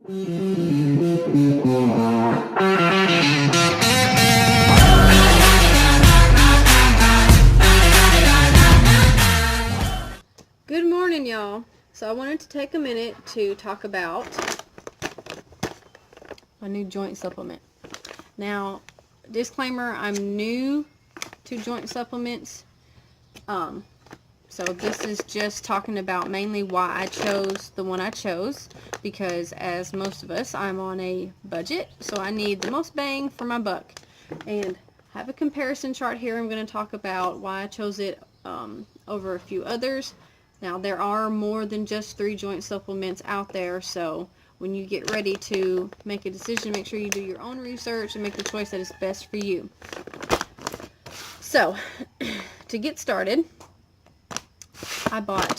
Good morning, y'all. So I wanted to take a minute to talk about a new joint supplement. Now, disclaimer, I'm new to joint supplements. So this is just talking about mainly why I chose the one I chose, because as most of us, I'm on a budget, so I need the most bang for my buck. And I have a comparison chart here. I'm going to talk about why I chose it over a few others. Now, there are more than just 3 joint supplements out there, so when you get ready to make a decision, make sure you do your own research and make the choice that is best for you. So, to get started, I bought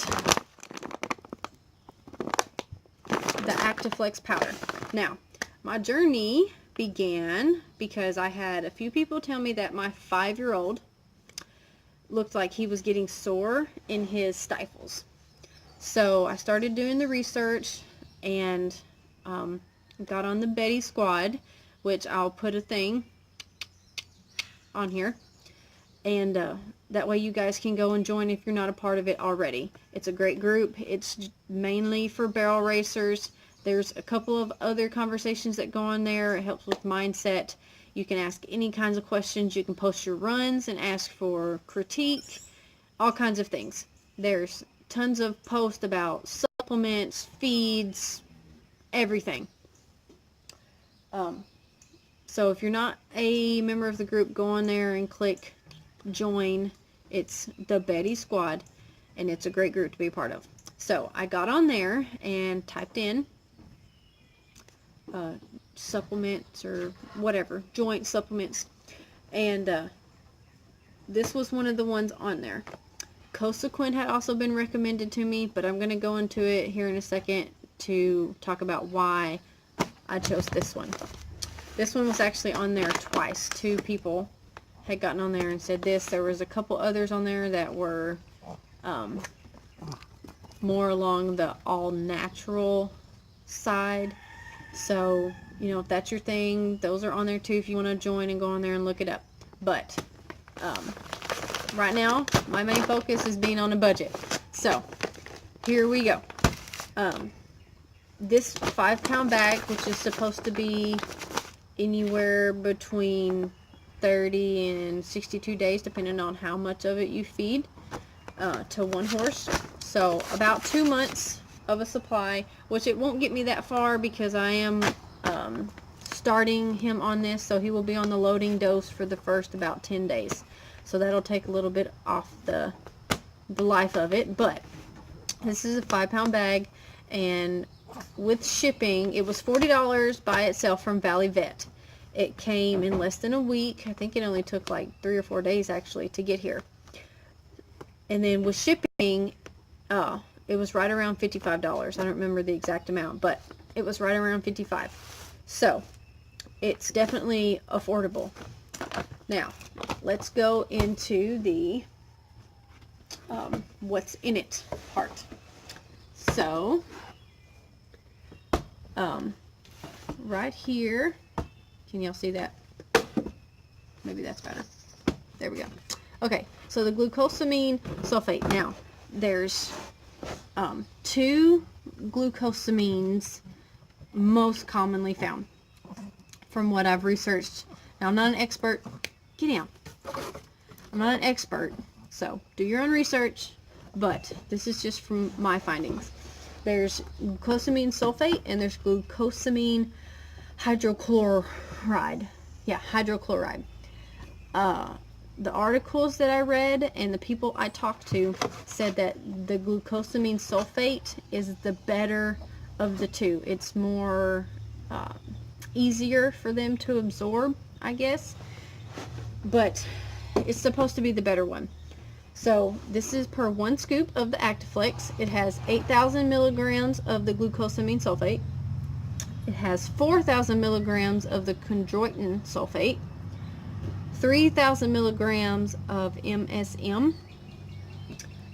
the Actiflex powder. Now, my journey began because I had a few people tell me that my 5-year-old looked like he was getting sore in his stifles. So I started doing the research and got on the Betty squad, which I'll put a thing on here. And that way you guys can go and join if you're not a part of it already. It's a great group. It's mainly for barrel racers. There's a couple of other conversations that go on there. It helps with mindset. You can ask any kinds of questions. You can post your runs and ask for critique. All kinds of things. There's tons of posts about supplements, feeds, everything. So if you're not a member of the group, go on there and click join. It's the Betty squad, and it's a great group to be a part of. So I got on there and typed in supplements or whatever, joint supplements, and this was one of the ones on there. Cosequin had also been recommended to me, but I'm going to go into it here in a second to talk about why I chose this one. This one was actually on there twice. 2 people had gotten on there and said this. There was a couple others on there that were more along the all-natural side. So, you know, if that's your thing, those are on there too if you want to join and go on there and look it up. But right now, my main focus is being on a budget. So, here we go. This 5-pound bag, which is supposed to be anywhere between 30 and 62 days, depending on how much of it you feed to one horse. So about 2 months of a supply, which it won't get me that far because I am starting him on this, so he will be on the loading dose for the first about 10 days. So that'll take a little bit off the life of it, but this is a 5-pound bag, and with shipping, it was $40 by itself from Valley Vet. It came in less than a week. I think it only took like 3 or 4 days actually to get here. And then with shipping, it was right around $55. I don't remember the exact amount, but it was right around $55. So it's definitely affordable. Now, let's go into the what's in it part. So, right here, can y'all see that? Maybe that's better. There we go. Okay, so the glucosamine sulfate. Now, there's 2 glucosamines most commonly found from what I've researched. Now, I'm not an expert. Get down. I'm not an expert, so do your own research, but this is just from my findings. There's glucosamine sulfate and there's glucosamine hydrochloride. Yeah, hydrochloride. The articles that I read and the people I talked to said that the glucosamine sulfate is the better of the 2. It's more easier for them to absorb, I guess, but it's supposed to be the better one. So this is per 1 scoop of the Actiflex. It has 8,000 milligrams of the glucosamine sulfate. It has 4,000 milligrams of the chondroitin sulfate, 3,000 milligrams of MSM,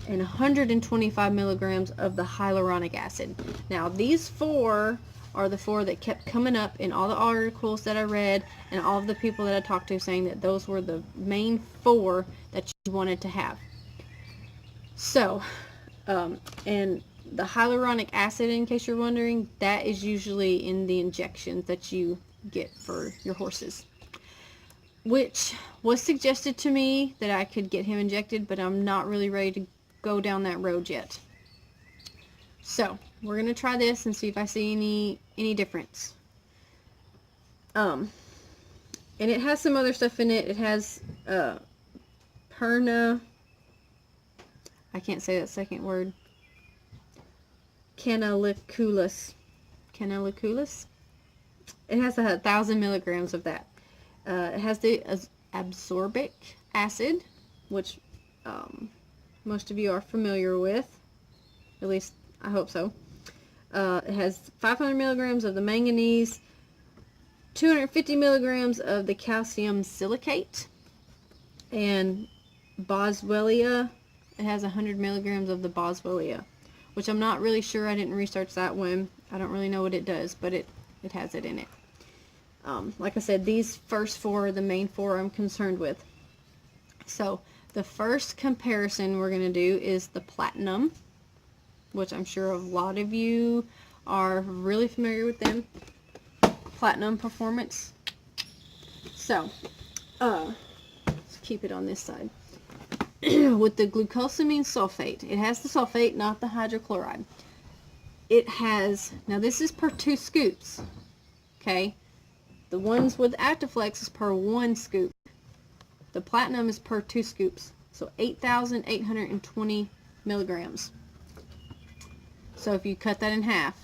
and 125 milligrams of the hyaluronic acid. Now, these 4 are the 4 that kept coming up in all the articles that I read and all of the people that I talked to, saying that those were the main 4 that you wanted to have. So, and the hyaluronic acid, in case you're wondering, that is usually in the injections that you get for your horses, which was suggested to me that I could get him injected, but I'm not really ready to go down that road yet. So we're gonna try this and see if I see any difference. And it has some other stuff in it. It has perna, I can't say that second word, canaliculus. It has 1,000 milligrams of that. It has the absorbic acid, which most of you are familiar with. At least I hope so. It has 500 milligrams of the manganese, 250 milligrams of the calcium silicate, and boswellia. It has 100 milligrams of the boswellia, which I'm not really sure. I didn't research that one. I don't really know what it does, but it has it in it. Like I said, these first 4 are the main 4 I'm concerned with. So the first comparison we're going to do is the platinum, which I'm sure a lot of you are really familiar with them. Platinum Performance. So, let's keep it on this side. With the glucosamine sulfate, it has the sulfate, not the hydrochloride. It has, now this is per 2 scoops, okay? The ones with Actiflex is per 1 scoop. The platinum is per 2 scoops, so 8,820 milligrams. So if you cut that in half,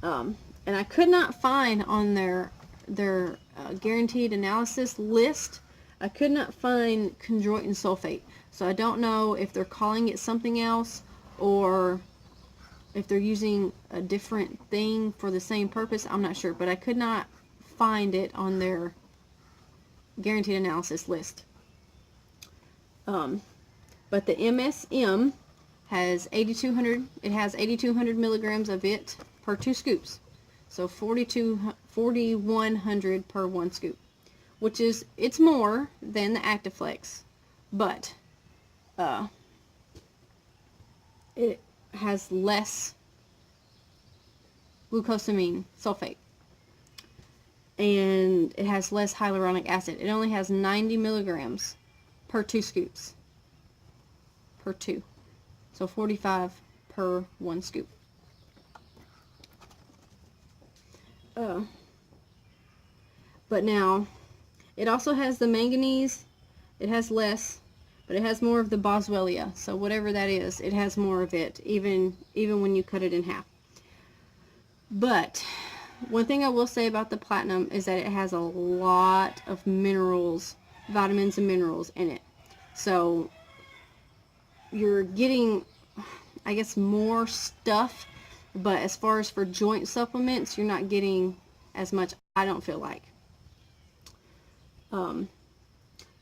and I could not find on their guaranteed analysis list, I could not find chondroitin sulfate. So I don't know if they're calling it something else or if they're using a different thing for the same purpose. I'm not sure, but I could not find it on their guaranteed analysis list. But the MSM has 8,200. It has 8,200 milligrams of it per 2 scoops. So 4,100 per 1 scoop, which is, it's more than the Actiflex, but it has less glucosamine sulfate, and it has less hyaluronic acid. It only has 90 milligrams per 2 scoops, per 2, so 45 per 1 scoop. But now it also has the manganese. It has less, but it has more of the boswellia. So whatever that is, it has more of it, even when you cut it in half. But one thing I will say about the platinum is that it has a lot of minerals, vitamins and minerals in it. So you're getting, I guess, more stuff, but as far as for joint supplements, you're not getting as much, I don't feel like.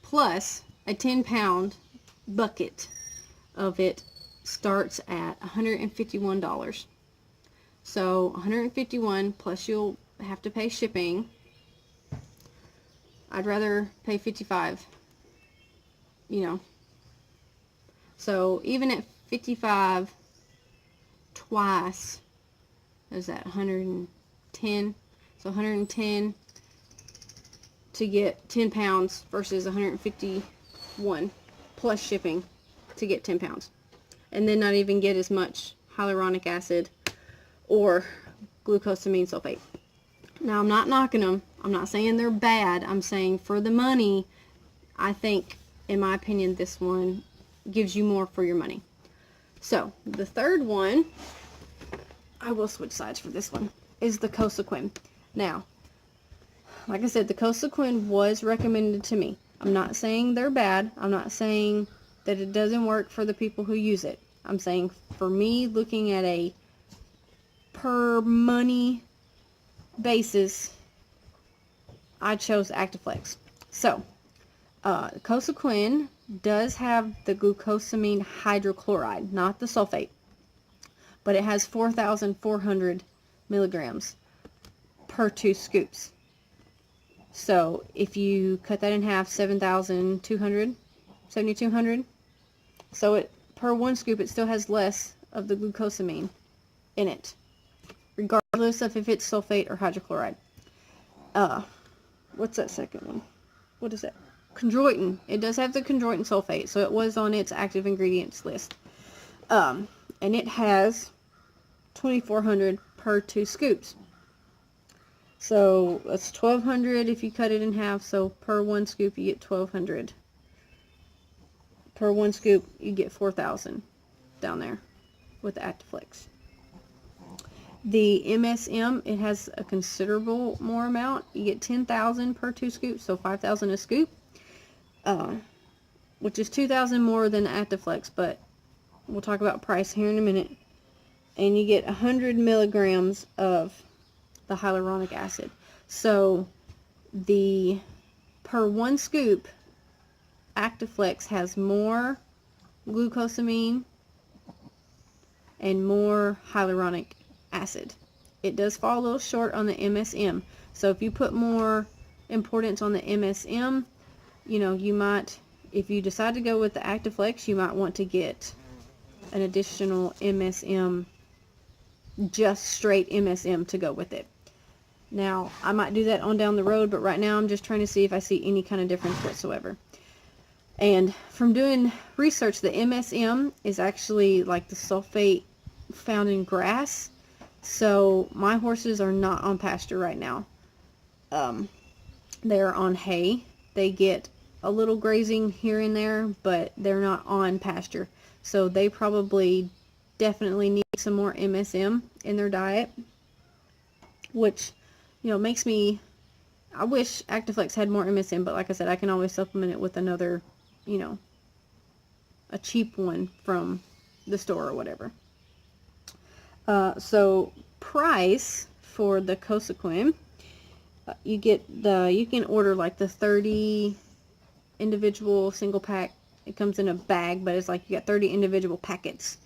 Plus, a 10-pound bucket of it starts at $151. So $151 plus you'll have to pay shipping. I'd rather pay $55, you know. So even at $55 twice, is that 110? So 110 to get 10 pounds versus 151 plus shipping to get 10 pounds. And then not even get as much hyaluronic acid or glucosamine sulfate. Now, I'm not knocking them. I'm not saying they're bad. I'm saying for the money, I think, in my opinion, this one gives you more for your money. So, the third one, I will switch sides for this one, is the Cosequin. Now, like I said, the Cosequin was recommended to me. I'm not saying they're bad. I'm not saying that it doesn't work for the people who use it. I'm saying for me, looking at a per money basis, I chose Actiflex. So, Cosequin does have the glucosamine hydrochloride, not the sulfate, but it has 4,400 milligrams per 2 scoops. So if you cut that in half, 7,200, 7,200. So it per 1 scoop, it still has less of the glucosamine in it, regardless of if it's sulfate or hydrochloride. What's that second one? What is that? Chondroitin. It does have the chondroitin sulfate, so it was on its active ingredients list. And it has 2,400 per 2 scoops. So that's 1,200 if you cut it in half. So per 1 scoop you get 1,200. Per 1 scoop you get 4,000 down there with the Actiflex. The MSM, it has a considerable more amount. You get 10,000 per 2 scoops, so 5,000 a scoop, which is 2,000 more than the Actiflex, but we'll talk about price here in a minute. And you get 100 milligrams of the hyaluronic acid. So the per 1 scoop, Actiflex has more glucosamine and more hyaluronic acid. It does fall a little short on the MSM. So if you put more importance on the MSM, you know, you might, if you decide to go with the Actiflex, you might want to get an additional MSM, just straight MSM to go with it. Now, I might do that on down the road, but right now I'm just trying to see if I see any kind of difference whatsoever. And from doing research, the MSM is actually like the sulfate found in grass. So my horses are not on pasture right now. They're on hay. They get a little grazing here and there, but they're not on pasture. So they probably definitely need some more MSM in their diet, which, you know, makes me, I wish Actiflex had more MSM, but like I said, I can always supplement it with another, you know, a cheap one from the store or whatever. So price for the Cosequin, you can order like the 30 individual single pack. It comes in a bag, but it's like you got 30 individual packets,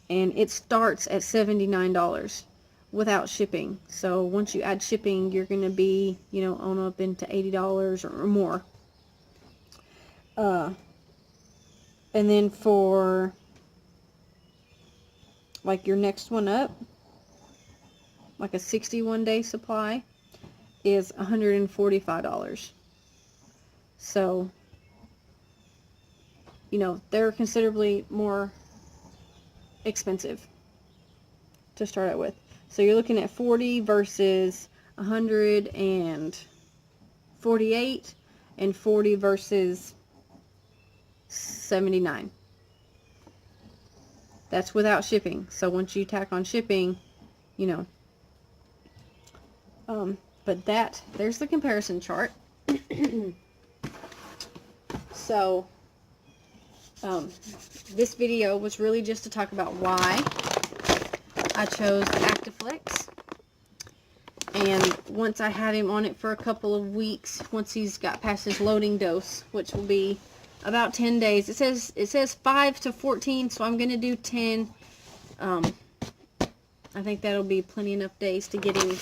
and it starts at $79 without shipping. So once you add shipping, you're going to be, you know, on up into $80 or more. And then for like your next one up, like a 61-day supply, is $145. So, you know, they're considerably more expensive to start out with. So you're looking at 40 versus 148, and 40 versus 79. That's without shipping. So once you tack on shipping, you know, but there's the comparison chart. So this video was really just to talk about why I chose Actiflex. And once I had him on it for a couple of weeks, once he's got past his loading dose, which will be about 10 days. It says 5 to 14, so I'm going to do 10. I think that'll be plenty enough days to get him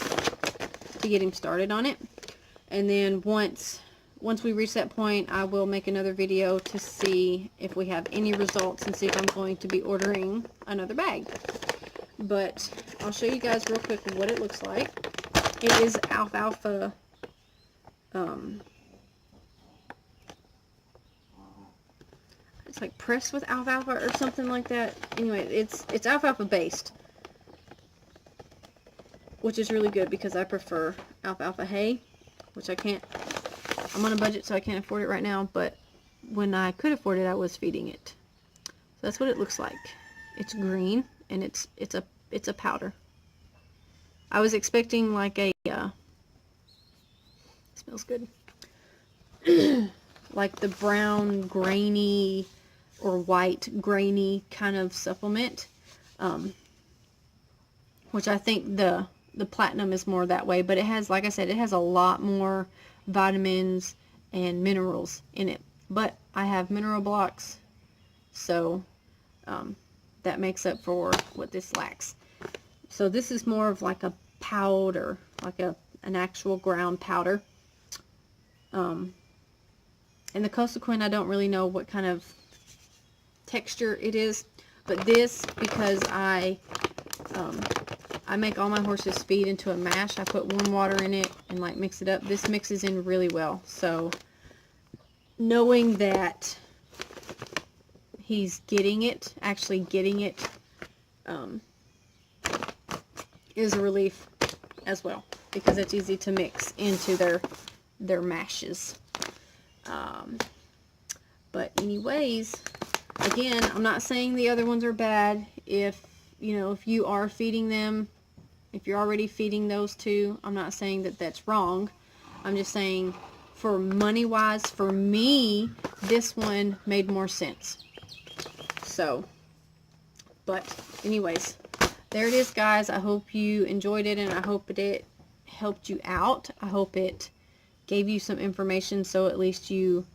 started on it. And then once we reach that point, I will make another video to see if we have any results and see if I'm going to be ordering another bag. But I'll show you guys real quick what it looks like. It is alfalfa. It's like pressed with alfalfa or something like that. Anyway, it's alfalfa based, which is really good because I prefer alfalfa hay, which I can't. I'm on a budget, so I can't afford it right now. But when I could afford it, I was feeding it. So that's what it looks like. It's green and it's a powder. I was expecting like a smells good. Like the brown grainy or white grainy kind of supplement, which I think the platinum is more that way, but it has, like I said, it has a lot more vitamins and minerals in it, but I have mineral blocks, so that makes up for what this lacks. So this is more of like a powder, like an actual ground powder. And the Cosequin, I don't really know what kind of texture it is, but this, because I make all my horses feed into a mash. I put warm water in it and like mix it up. This mixes in really well. So knowing that he's actually getting it, is a relief as well, because it's easy to mix into their mashes. But anyways, again, I'm not saying the other ones are bad. If you are feeding them, if you're already feeding those two, I'm not saying that that's wrong. I'm just saying, for money wise, for me, this one made more sense. So, but anyways, there it is, guys. I hope you enjoyed it, and I hope it helped you out. I hope it gave you some information, so at least you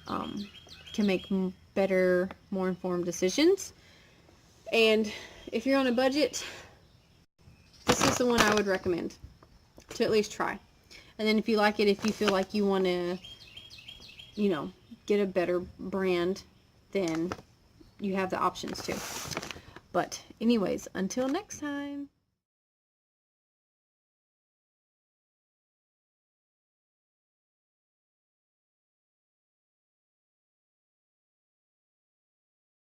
can make better, more informed decisions. And if you're on a budget, this is the one I would recommend to at least try. And then if you like it, if you feel like you want to, get a better brand, then you have the options too. But anyways, until next time.